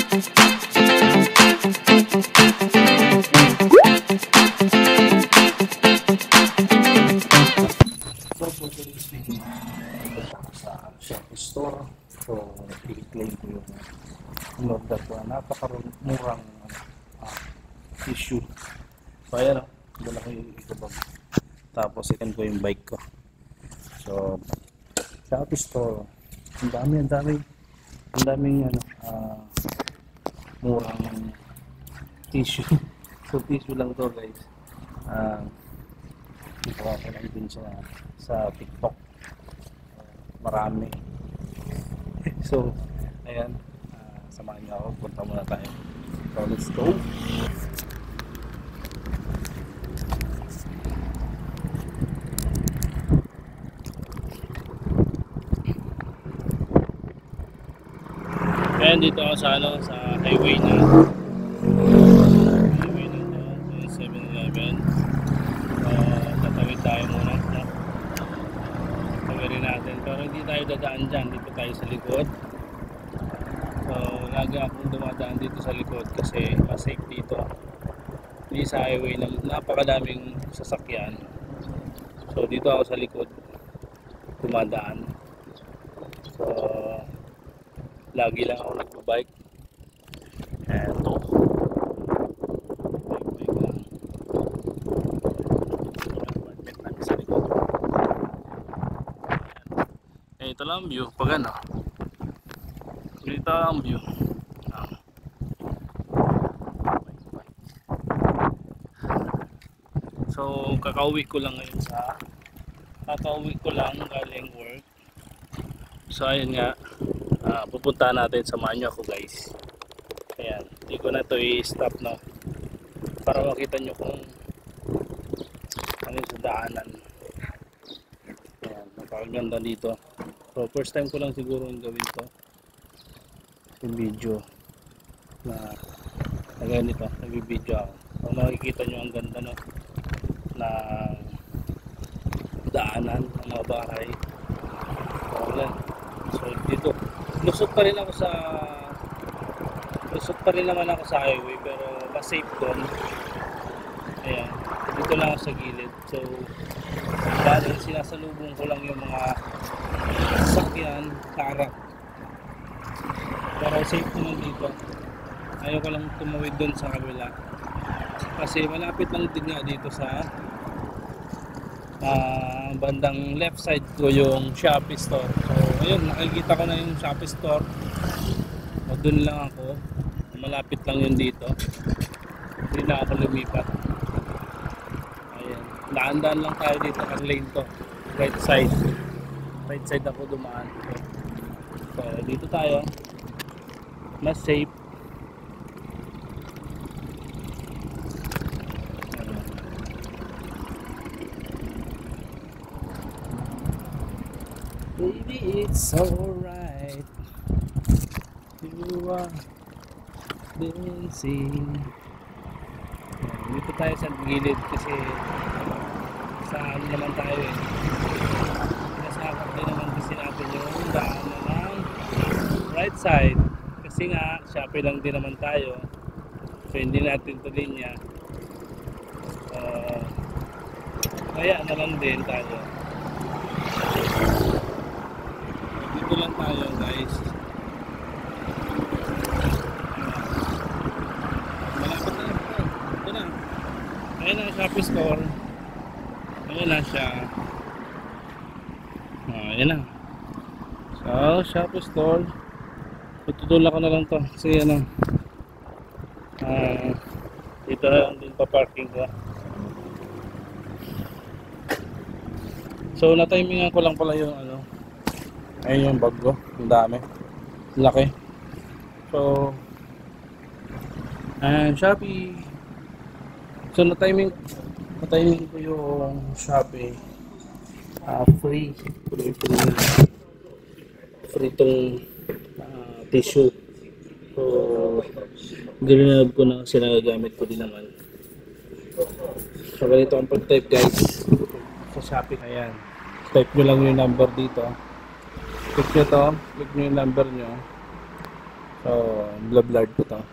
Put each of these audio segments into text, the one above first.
So, totally speaking, punta ko sa Shopee store. So, i-claim ko yung in-order ko. Napakamurang tissue. So, ayan o. Dala ko yung ikabag. Tapos, ikan ko yung bike ko. So, Shopee store. Ang daming murang tissue. So, tissue lang to guys. Ikaw ako lang din siya sa TikTok. Marami. So, ayan. Samahan niyo ako. Punta muna tayo. So, let's go. Ayan, dito ako sa sa highway na. Highway na to. 7-Eleven. Tatawid tayo muna. No? Tawirin natin. Pero hindi tayo dadaan dyan. Dito tayo sa likod. So, lagi akong dumadaan dito sa likod kasi safe dito. Hindi sa highway lang. Napakadaming sasakyan. So, dito ako sa likod dumadaan. So, lagi lang ako nagbabike. And bike lang. Apartment namin sa likod. Eh, ito lang ang view. Pag ano, ito ang view. So, kakauwi ko lang ngayon galing work. So, ayun nga. Pupunta natin, samahan nyo ako guys. Ayan, hindi ko na ito i-stop no, para makita nyo kung ano yung sa daanan. Ayan, napakaganda dito. So first time ko lang siguro yung gawin to yung video na ganito, nag-video ako. So makikita nyo ang ganda no, na daanan, ang mga bahay. So ayan, so dito lusot pa rin naman ako sa highway, pero mas safe doon. Ayan, dito lang ako sa gilid. So dahil sinasalubong ko lang yung mga sasakyan sa harap, pero safe naman dito. Ayaw ko lang tumawid doon sa kabila kasi malapit lang din nga dito sa bandang left side ko yung Shopee store. So ayun, nakikita ko na yung Shopee store. O dun lang ako, malapit lang yun dito. Hindi na ako lumipat. Ayan, daan-daan lang tayo dito. Ang lane to, right side ako dumaan. So dito tayo, mas safe. Baby, it's alright. You are dancing. Dito tayo sa gilid kasi sa ano naman tayo eh. Pinasakap din naman kasi natin yung daan ng right side. Kasi nga, Shopee lang din naman tayo. So hindi natin ito linya. Kaya na lang din tayo. Dito lang tayo guys. Malapit na. Ito na. Ayan na ang Shopee store. Ayan na siya. Ayan na. So, Shopee store. Tutulak ko na lang to. Kasi ano. Dito lang din pa parking ko. So, na-timingan ko lang pala yung ano. Ayun yung bag ko, ang dami, laki. So Shopee. So na-timing ko yung Shopee. Free tong tissue. So ginanap ko na kasi nagagamit ko din naman. So ganito ang pag-type guys sa Shopee. Ayan, type nyo lang yung number dito. Click nyo to, click nyo yung number nyo. So, blurred ko to.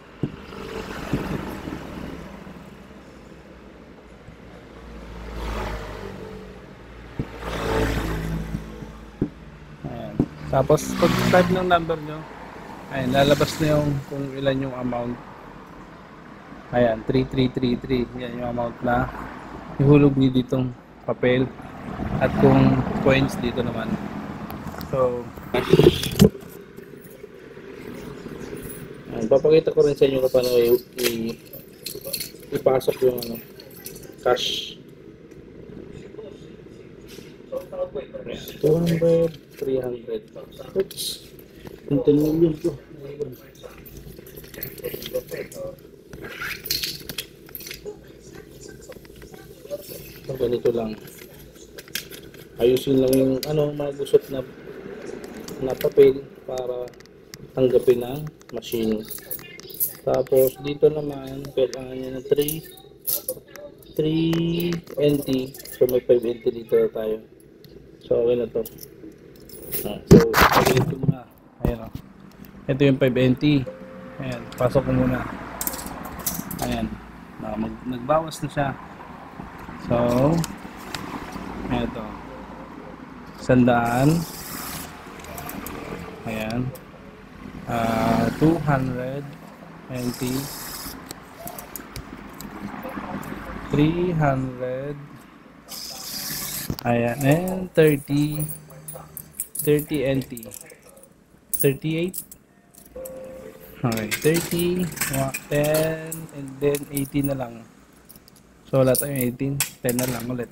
Ayan. Tapos, pag type ng number nyo, ayan, lalabas na yung kung ilan yung amount. Ayan, 3333. Yan yung amount na ihulog nyo ditong papel. At kung coins dito naman. So, ayan, papakita ko rin sa inyo kung paano ipasok yung ano, cash. 200, 300. Oops. 10 million to. So, ganito lang. Ayusin lang yung ano, magusot na papel para tanggapin ng machine. Tapos dito naman kailangan niya ng 3 NT. So may 5 NT dito na tayo. So okay na to. So ito muna. Ayan o. Ito yung 5 NT. Ayan, pasok ko muna. Ayan. Nagbawas na siya. So ito. 100. Ayan. 200 NT. 300. Ayan. And 30 NT. 38. Okay. 30. 10. And then 18 na lang. So wala tayong 18. 10 na lang ulit.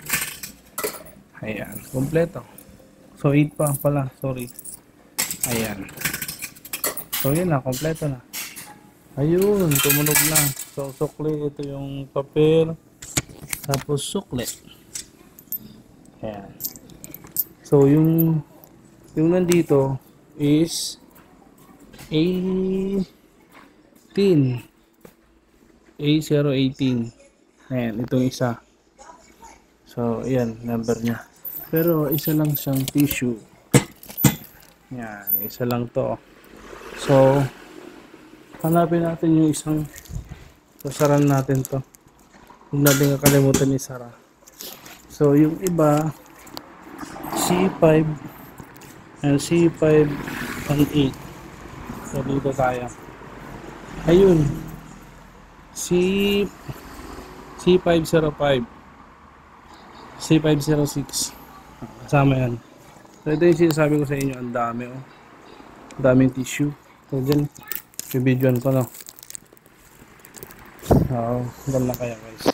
Ayan. Kompleto. So 8 pa pala. Sorry. Ayan. So yun na. Kompleto na. Ayun. Tumunog na. So sukli. Ito yung papel. Tapos sukli. Ayan. So yung nandito is 18. A018. Ayan. Itong isa. So ayan. Number niya. Pero isa lang siyang tissue. Yan, isa lang to. So, hanapin natin yung isang sasaran natin to. Huwag natin kakalimutan ni Sara. So, yung iba C5 and C5 and 8. So, dito tayo. Ayun. C505 C506. Kasama yan. So ito yung sinasabi ko sa inyo, ang dami oh. Daming tissue. So dyan, bibidyoan ko no. Oo, dyan na kaya guys.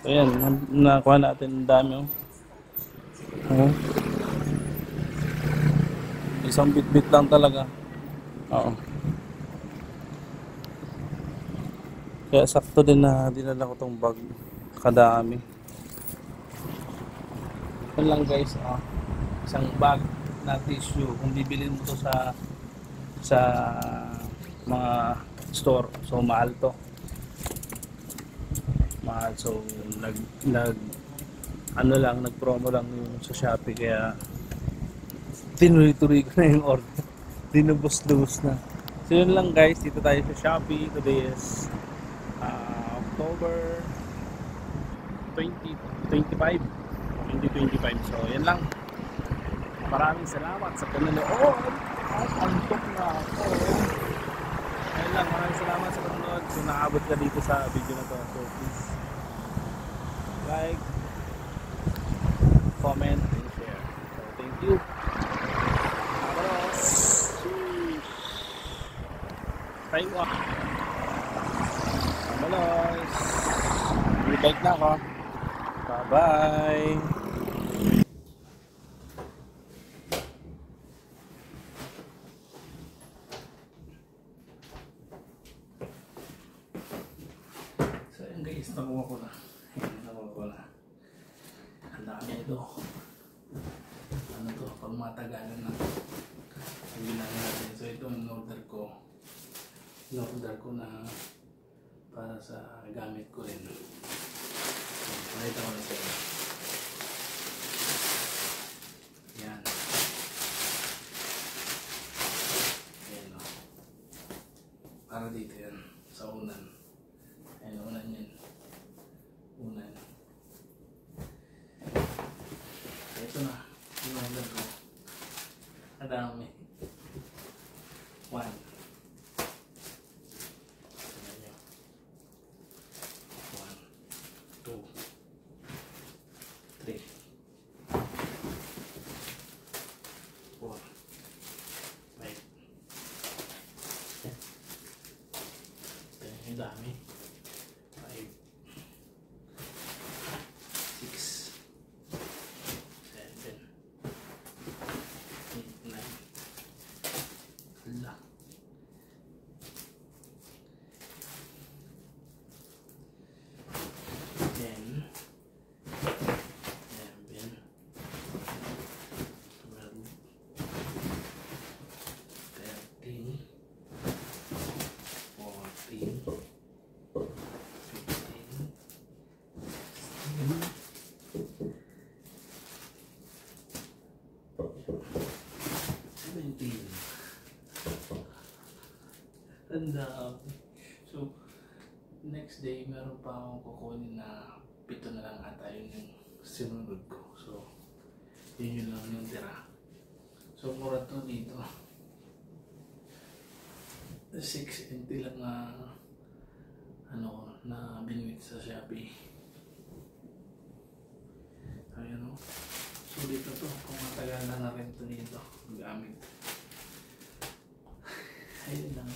Ayan, nakuha natin ang dami oh. Oh. Isang bit-bit lang talaga. Oo. Kaya sakto din na dinala ko tong bag. Kadami. Yan lang guys, oh. Isang bag na tissue. Kung bibilin mo to sa mga store. So mahal to. Mahal. So nag ano lang, nag-promo lang yung sa Shopee kaya tinuloy-tuloy ko na yung order. Dinubos-lubos na. So yun lang guys, dito tayo sa Shopee. Today is October 2025. 2025. So yan lang. Maraming salamat sa panonood. At antok na ako. Ayun lang, maraming salamat sa panonood. Kung nakaabot ka dito sa video na to, so please like, comment, and share. So thank you. Vamos. Time off. Vamos. Balik na ako. Bye-bye. So yun guys, nakuha ko na. Nakuha ko na. Ang dami ito. Ano to, pag matagalan na ang ginagawa natin. So ito ang order ko. In-order ko na para sa gamit ko rin. Pakita ko na sa inyo. Yan. Ayan o. Para dito yan. Sa unan. Ayan, unan yan. Unan. Ito na. In-order ko. Madami. 1. Ang dami. 5, 6, 7, 8, 9. Hala. 10, 11, 12, 13, 14, 17. Tanda. So, next day, meron pa akong kukunin na 7 na lang ata yun yung sinunod ko. So, yun lang yung tira. So, mura to dito. 6 lang na na binuit sa Shopee. Ayan o. So dito to, kung matagal na rin to dito gamit. Ayun lang.